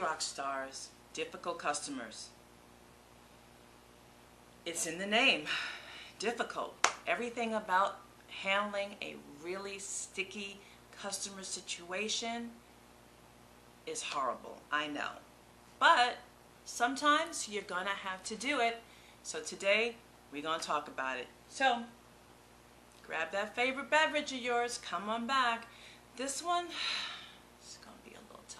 Rock stars, difficult customers. It's in the name, difficult. Everything about handling a really sticky customer situation is horrible, I know. But sometimes you're gonna have to do it. So today we're gonna talk about it. So grab that favorite beverage of yours, come on back. This one is gonna be a little tough.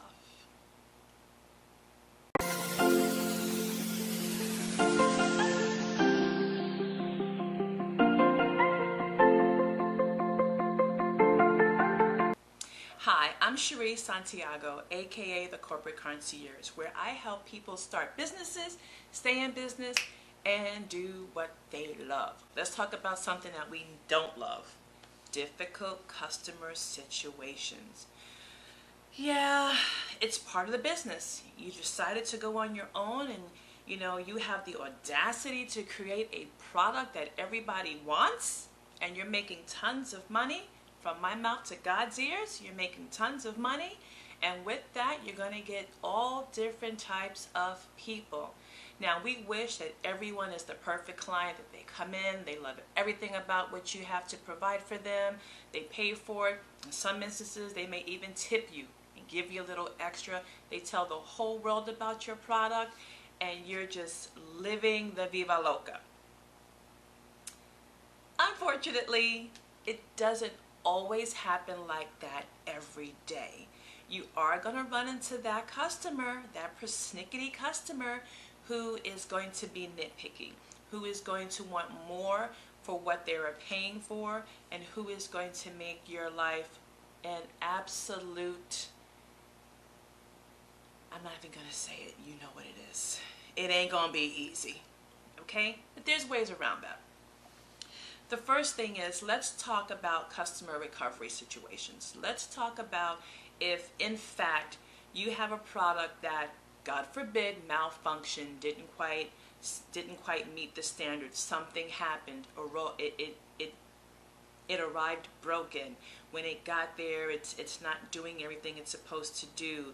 Hi, I'm Cherie Santiago, aka the Corporate Concierge, where I help people start businesses, stay in business, and do what they love. Let's talk about something that we don't love. Difficult customer situations. Yeah, it's part of the business. You decided to go on your own and you have the audacity to create a product that everybody wants and you're making tons of money. From my mouth to God's ears, you're making tons of money, and with that you're going to get all different types of people. Now, we wish that everyone is the perfect client, that they come in, they love everything about what you have to provide for them, they pay for it. In some instances, they may even tip you and give you a little extra. They tell the whole world about your product, and you're just living the Viva Loca. Unfortunately, it doesn't always happen like that every day. You are going to run into that customer, that persnickety customer, who is going to be nitpicky, who is going to want more for what they are paying for, and who is going to make your life an absolute, I'm not even going to say it, you know what it is. It ain't going to be easy, okay? But there's ways around that. The first thing is, let's talk about customer recovery situations. Let's talk about if, in fact, you have a product that, God forbid, malfunctioned, didn't quite meet the standards. Something happened, or it arrived broken. When it got there, it's not doing everything it's supposed to do,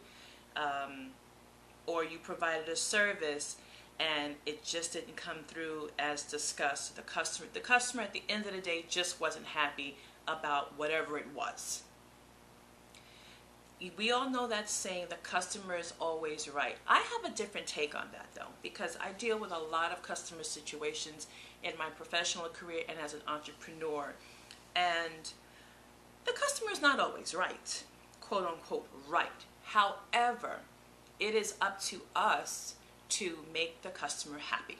or you provided a service and it just didn't come through as discussed. The customer at the end of the day just wasn't happy about whatever it was. We all know that saying, the customer is always right. I have a different take on that though, because I deal with a lot of customer situations in my professional career and as an entrepreneur. And the customer is not always right, quote unquote right. However, it is up to us to make the customer happy.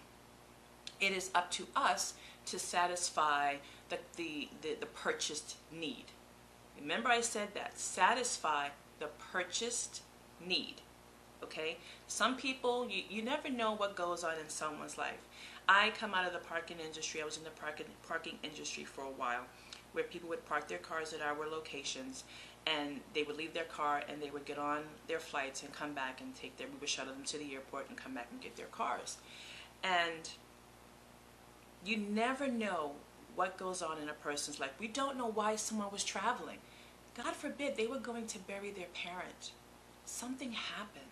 It is up to us to satisfy the purchased need. Remember, I said that, satisfy the purchased need. Okay? Some people, you never know what goes on in someone's life. I come out of the parking industry. I was in the parking industry for a while, where people would park their cars at our locations, and they would leave their car and they would get on their flights and come back and we would shuttle them to the airport and come back and get their cars. And you never know what goes on in a person's life. We don't know why someone was traveling. God forbid, they were going to bury their parent. Something happened,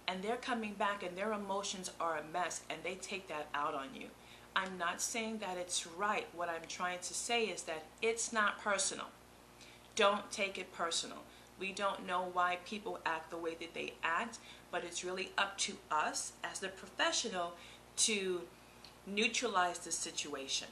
and they're coming back and their emotions are a mess and they take that out on you. I'm not saying that it's right. What I'm trying to say is that it's not personal. Don't take it personal. We don't know why people act the way that they act, but it's really up to us as the professional to neutralize the situation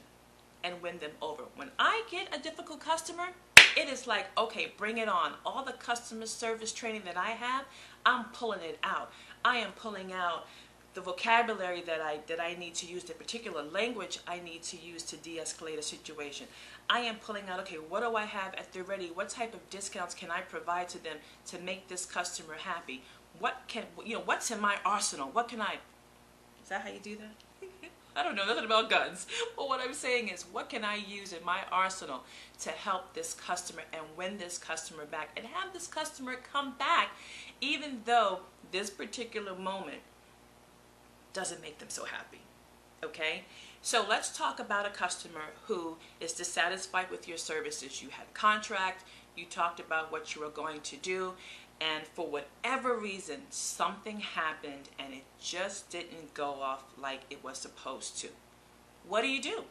and win them over. When I get a difficult customer, it is like, okay, bring it on. All the customer service training that I have, I'm pulling it out. I am pulling out the vocabulary that I need to use, the particular language I need to use to de-escalate a situation. I am pulling out, okay, what do I have at the ready? What type of discounts can I provide to them to make this customer happy? What's in my arsenal? Is that how you do that? I don't know nothing about guns. But what I'm saying is, what can I use in my arsenal to help this customer and win this customer back and have this customer come back, even though this particular moment doesn't make them so happy. Okay? So let's talk about a customer who is dissatisfied with your services. You had a contract, you talked about what you were going to do, and for whatever reason, something happened and it just didn't go off like it was supposed to. What do?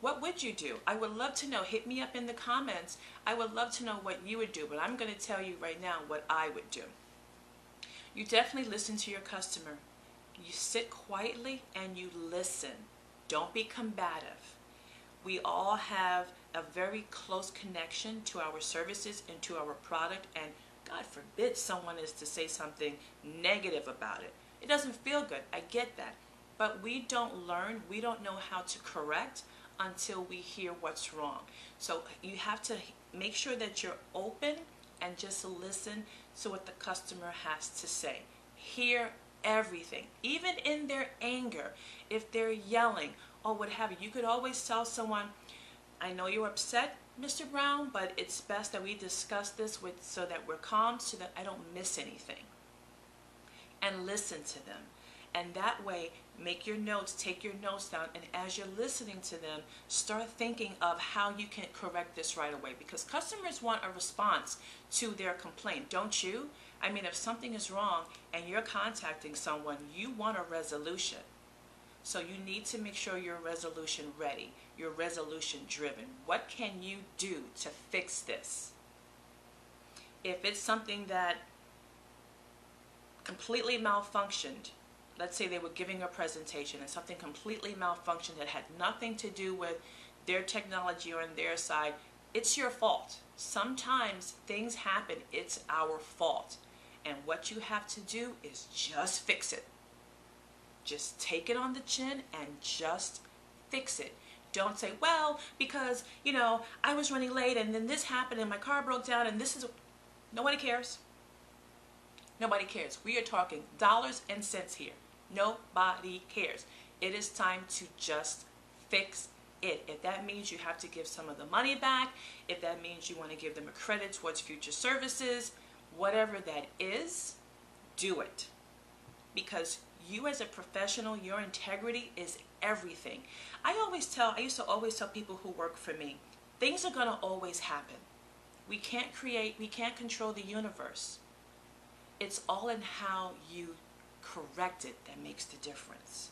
What would you do? I would love to know. Hit me up in the comments. I would love to know what you would do, but I'm going to tell you right now what I would do. You definitely listen to your customer. You sit quietly and you listen. Don't be combative. We all have a very close connection to our services and to our product, and God forbid someone is to say something negative about it. It doesn't feel good. I get that. But we don't learn, we don't know how to correct until we hear what's wrong. So you have to make sure that you're open and just listen to what the customer has to say. Hear everything, even in their anger, if they're yelling or what have you. You could always tell someone, I know you're upset, Mr. Brown, but it's best that we discuss this so that we're calm, so that I don't miss anything. And listen to them. And that way, make your notes, take your notes down, and as you're listening to them, start thinking of how you can correct this right away. Because customers want a response to their complaint, don't you? I mean, if something is wrong and you're contacting someone, you want a resolution. So you need to make sure you're resolution ready, you're resolution driven. What can you do to fix this? If it's something that completely malfunctioned, let's say they were giving a presentation and something completely malfunctioned that had nothing to do with their technology or on their side, it's your fault. Sometimes things happen, it's our fault. And what you have to do is just fix it. Just take it on the chin and just fix it. Don't say, well, because, I was running late and then this happened and my car broke down and this is... Nobody cares. Nobody cares. We are talking dollars and cents here. Nobody cares. It is time to just fix it. If that means you have to give some of the money back, if that means you want to give them a credit towards future services, whatever that is, do it. Because you as a professional, your integrity is everything. I used to always tell people who work for me, things are going to always happen. We can't control the universe. It's all in how you correct it that makes the difference.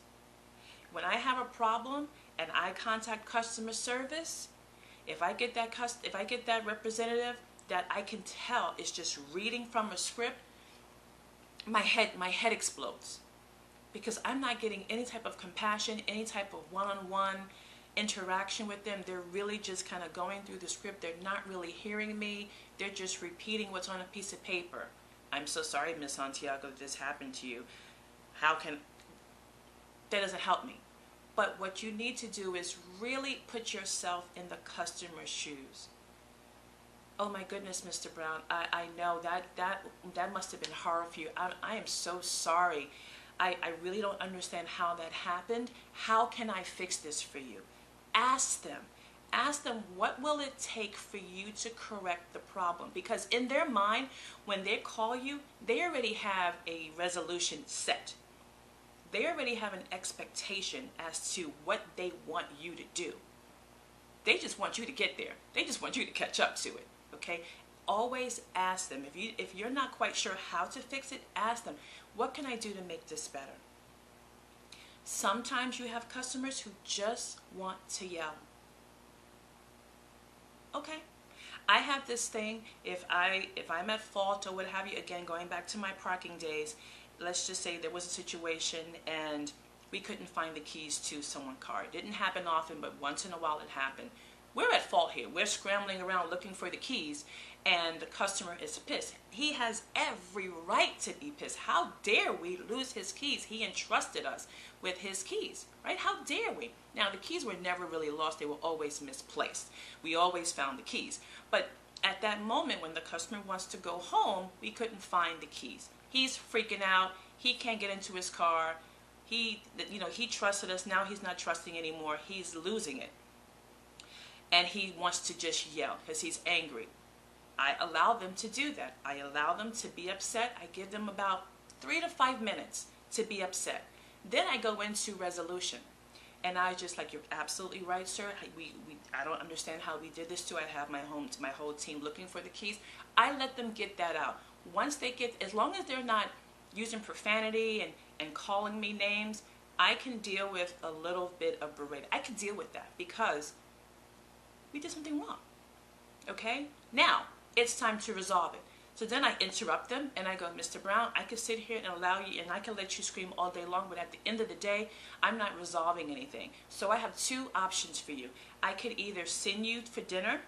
When I have a problem and I contact customer service, if I get that representative that I can tell is just reading from a script, my head explodes. Because I'm not getting any type of compassion, any type of one-on-one interaction with them. They're really just kind of going through the script. They're not really hearing me. They're just repeating what's on a piece of paper. I'm so sorry, Miss Santiago, that this happened to you. That doesn't help me. But what you need to do is really put yourself in the customer's shoes. Oh my goodness, Mr. Brown, I know that must have been hard for you. I am so sorry. I really don't understand how that happened. How can I fix this for you? Ask them. Ask them, what will it take for you to correct the problem? Because in their mind, when they call you, they already have a resolution set. They already have an expectation as to what they want you to do. They just want you to get there. They just want you to catch up to it, okay? Always ask them. If you're not quite sure how to fix it, ask them, what can I do to make this better? Sometimes you have customers who just want to yell. Okay, I have this thing, if I'm at fault or what have you, again, going back to my parking days, let's just say there was a situation and we couldn't find the keys to someone's car. It didn't happen often, but once in a while it happened. We're at fault here. We're scrambling around looking for the keys, and the customer is pissed. He has every right to be pissed. How dare we lose his keys? He entrusted us with his keys, right? How dare we? Now, the keys were never really lost. They were always misplaced. We always found the keys. But at that moment when the customer wants to go home, we couldn't find the keys. He's freaking out. He can't get into his car. He trusted us. Now he's not trusting anymore. He's losing it. And he wants to just yell because he's angry. I allow them to do that. I allow them to be upset. I give them about 3 to 5 minutes to be upset. Then I go into resolution. And I just like, you're absolutely right, sir. I don't understand how we did this too. I have my whole team looking for the keys. I let them get that out. Once they get, as long as they're not using profanity and calling me names, I can deal with a little bit of berating. I can deal with that because we did something wrong. Okay? Now, it's time to resolve it. So then I interrupt them and I go, Mr. Brown, I could sit here and allow you and I can let you scream all day long, but at the end of the day, I'm not resolving anything. So I have two options for you. I could either send you for dinner.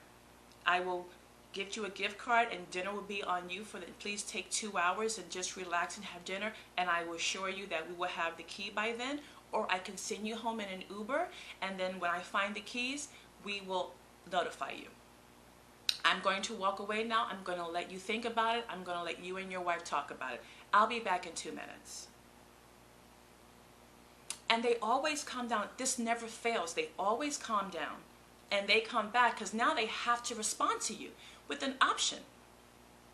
I will give you a gift card and dinner will be on you for the, please take 2 hours and just relax and have dinner, and I will assure you that we will have the key by then. Or I can send you home in an Uber, and then when I find the keys, we will notify you. I'm going to walk away now. I'm going to let you think about it. I'm going to let you and your wife talk about it. I'll be back in 2 minutes. And they always calm down. This never fails. They always calm down. And they come back because now they have to respond to you with an option.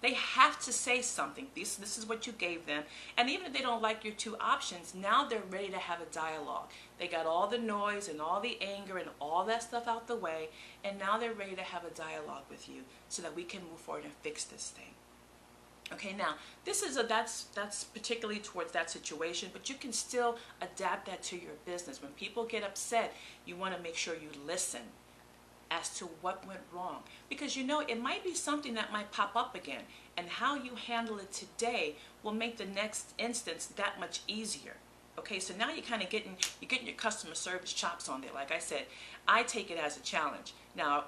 They have to say something. This is what you gave them. And even if they don't like your two options, now they're ready to have a dialogue. They got all the noise and all the anger and all that stuff out the way, and now they're ready to have a dialogue with you so that we can move forward and fix this thing. Okay, now this is that's particularly towards that situation, but you can still adapt that to your business. When people get upset, you want to make sure you listen as to what went wrong, because you know it might be something that might pop up again, and how you handle it today will make the next instance that much easier. Okay, so now you're kind of getting your customer service chops on there. Like I said, I take it as a challenge. Now,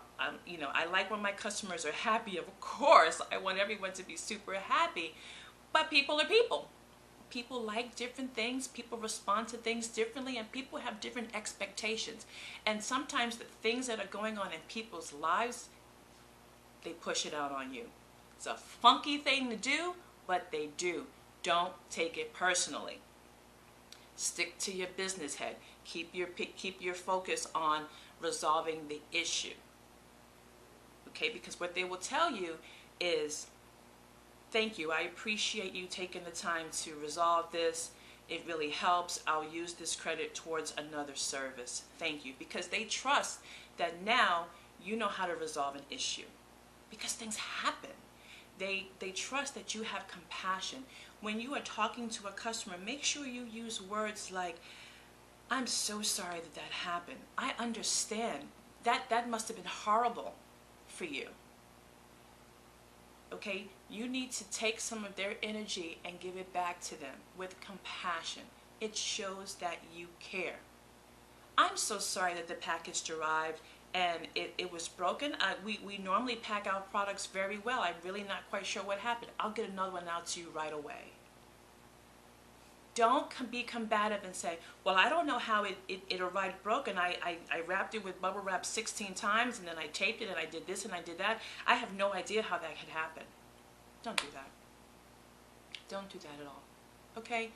you know, I like when my customers are happy. Of course, I want everyone to be super happy, but people are people. People like different things, people respond to things differently, and people have different expectations. And sometimes the things that are going on in people's lives, they push it out on you. It's a funky thing to do, but they do. Don't take it personally. Stick to your business head. Keep your focus on resolving the issue. Okay, because what they will tell you is, thank you, I appreciate you taking the time to resolve this. It really helps. I'll use this credit towards another service. Thank you. Because they trust that now you know how to resolve an issue. Because things happen. They trust that you have compassion. When you are talking to a customer, make sure you use words like, I'm so sorry that that happened. I understand. That must have been horrible for you. Okay, you need to take some of their energy and give it back to them with compassion. It shows that you care. I'm so sorry that the package arrived and it was broken. We normally pack our products very well. I'm really not quite sure what happened. I'll get another one out to you right away. Don't be combative and say, well, I don't know how it arrived broken. I wrapped it with bubble wrap 16 times and then I taped it and I did this and I did that. I have no idea how that could happen. Don't do that. Don't do that at all. Okay?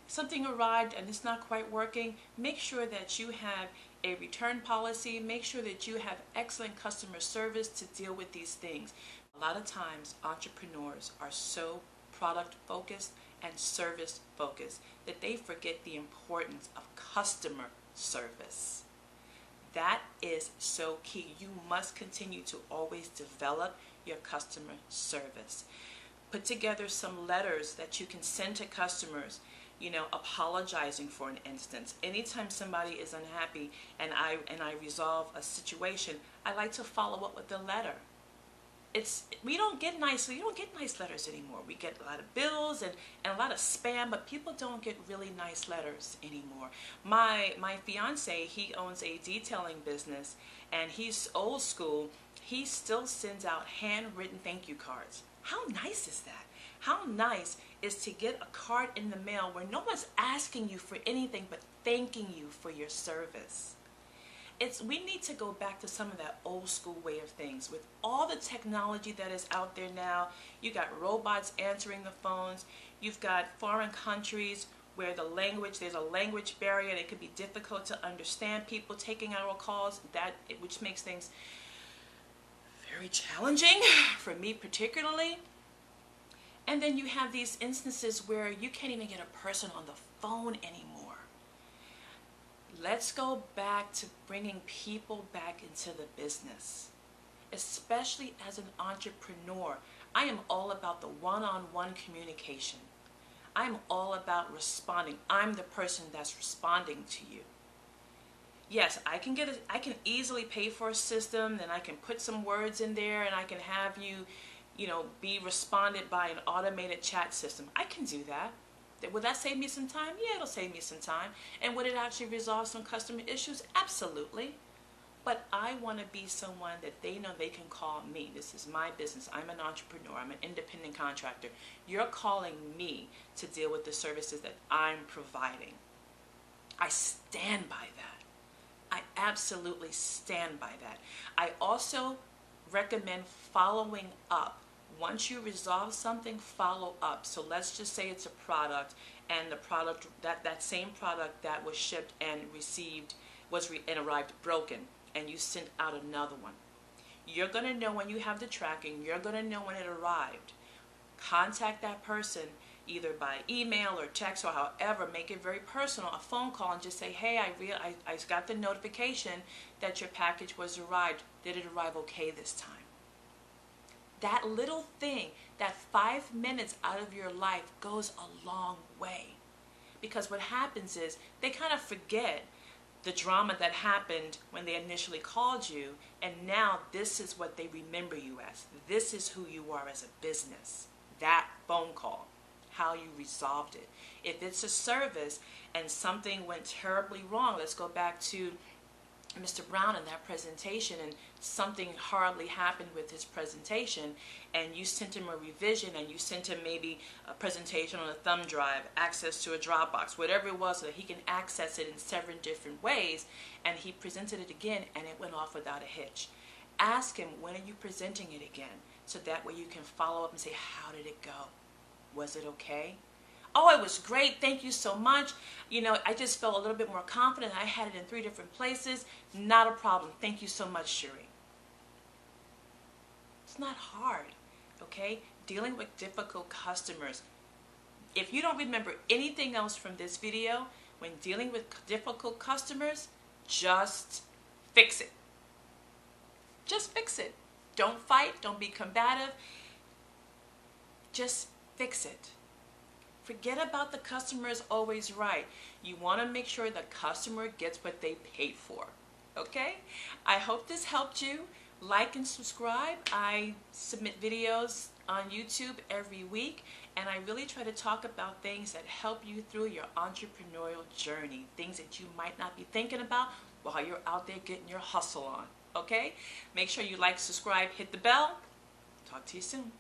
Something arrived and it's not quite working. Make sure that you have a return policy. Make sure that you have excellent customer service to deal with these things. A lot of times entrepreneurs are so product focused and service focused that they forget the importance of customer service. That is so key. You must continue to always develop your customer service. Put together some letters that you can send to customers, you know, apologizing for an instance. Anytime somebody is unhappy and I resolve a situation, I like to follow up with a letter. We don't get nice letters anymore. We get a lot of bills and a lot of spam, but people don't get really nice letters anymore. My fiance, he owns a detailing business and he's old school. He still sends out handwritten thank you cards. How nice is that? How nice is to get a card in the mail where no one's asking you for anything but thanking you for your service. We need to go back to some of that old school way of things. With all the technology that is out there now, you got robots answering the phones, you've got foreign countries where there's a language barrier and it could be difficult to understand people taking our calls, which makes things very challenging for me particularly. And then you have these instances where you can't even get a person on the phone anymore. Let's go back to bringing people back into the business, especially as an entrepreneur. I am all about the one-on-one communication. I'm all about responding. I'm the person that's responding to you. Yes, I can easily pay for a system, and I can put some words in there, and I can have you, be responded by an automated chat system. I can do that. Would that save me some time? Yeah, it'll save me some time. And would it actually resolve some customer issues? Absolutely. But I want to be someone that they know they can call me. This is my business. I'm an entrepreneur. I'm an independent contractor. You're calling me to deal with the services that I'm providing. I stand by that. I absolutely stand by that. I also recommend following up. Once you resolve something, follow up. So let's just say it's a product, and the product, that same product that was shipped and received and arrived broken, and you sent out another one. You're going to know when you have the tracking. You're going to know when it arrived. Contact that person either by email or text or however. Make it very personal, a phone call, and just say, hey, I got the notification that your package was arrived. Did it arrive okay this time? That little thing, that 5 minutes out of your life goes a long way. Because what happens is they kind of forget the drama that happened when they initially called you, and now this is what they remember you as. This is who you are as a business. That phone call, how you resolved it. If it's a service and something went terribly wrong, let's go back to Mr. Brown in that presentation, and something horribly happened with his presentation, and you sent him a revision, and you sent him maybe a presentation on a thumb drive, access to a Dropbox, whatever it was, so that he can access it in 7 different ways, and he presented it again and it went off without a hitch. Ask him, when are you presenting it again? So that way you can follow up and say, how did it go? Was it okay? Oh, it was great. Thank you so much. I just felt a little bit more confident. I had it in 3 different places. Not a problem. Thank you so much, Cherie. It's not hard, okay? Dealing with difficult customers. If you don't remember anything else from this video, when dealing with difficult customers, just fix it. Just fix it. Don't fight. Don't be combative. Just fix it. Forget about the customer is always right. You want to make sure the customer gets what they paid for. Okay? I hope this helped you. Like and subscribe. I submit videos on YouTube every week, and I really try to talk about things that help you through your entrepreneurial journey. Things that you might not be thinking about while you're out there getting your hustle on. Okay? Make sure you like, subscribe, hit the bell. Talk to you soon.